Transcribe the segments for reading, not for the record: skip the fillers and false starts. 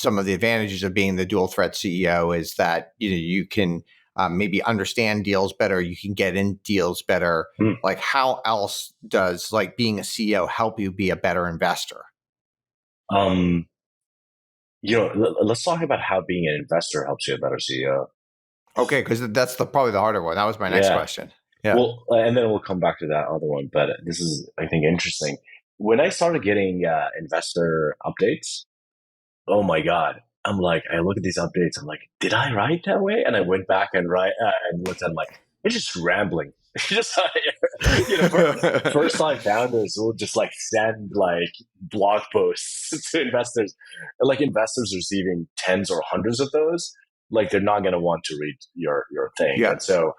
some of the advantages of being the dual threat CEO is that you can maybe understand deals better, you can get in deals better. Like, how else does like being a CEO help you be a better investor? Let's talk about how being an investor helps you a better CEO. Okay, because that's probably the harder one. That was my next question. Yeah. Well, and then we'll come back to that other one. But this is, I think, interesting. When I started getting investor updates, oh my God. I'm like, I look at these updates. I'm like, did I write that way? And I went back and and looked at, I'm like, it's just rambling. Just first time founders will just like send like blog posts to investors. Like investors receiving tens or hundreds of those, like they're not going to want to read your thing. Yeah. And so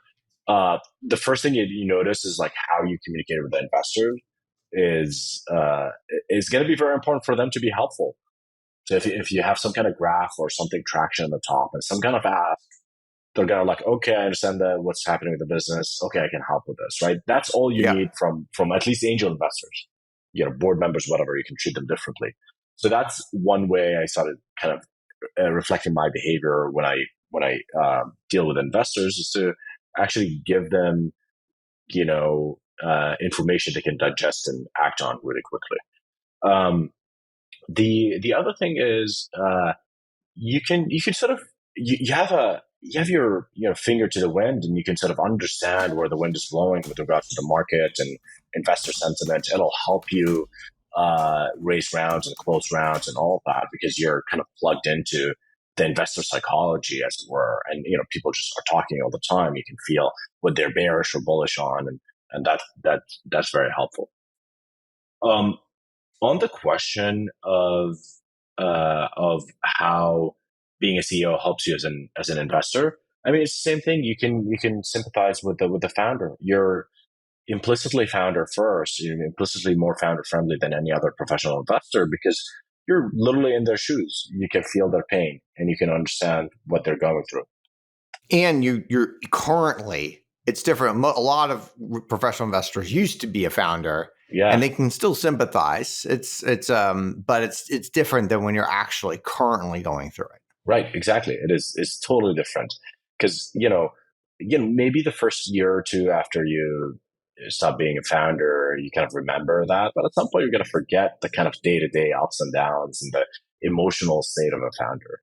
the first thing you notice is like how you communicate with the investors is going to be very important for them to be helpful. So if you have some kind of graph or something traction at the top and some kind of ask, they're going to like, okay, I understand that what's happening with the business. Okay, I can help with this, right? That's all you need from at least angel investors, board members, whatever. You can treat them differently. So that's one way I started kind of reflecting my behavior when I deal with investors, is to actually give them, information they can digest and act on really quickly. The other thing is you can sort of you have your finger to the wind, and you can sort of understand where the wind is blowing with regards to the market and investor sentiment. It'll help you raise rounds and close rounds and all of that, because you're kind of plugged into the investor psychology, as it were. And people just are talking all the time. You can feel what they're bearish or bullish on, and that's very helpful. On the question of how being a CEO helps you as an investor, I mean, it's the same thing. You can sympathize with the founder. You're implicitly founder first. You're implicitly more founder friendly than any other professional investor, because you're literally in their shoes. You can feel their pain and you can understand what they're going through. And you're currently, it's different. A lot of professional investors used to be a founder. Yeah. And they can still sympathize. But it's different than when you're actually currently going through it. Right. Exactly. It's totally different, because, maybe the first year or two after you stop being a founder, you kind of remember that, but at some point you're going to forget the kind of day-to-day ups and downs and the emotional state of a founder.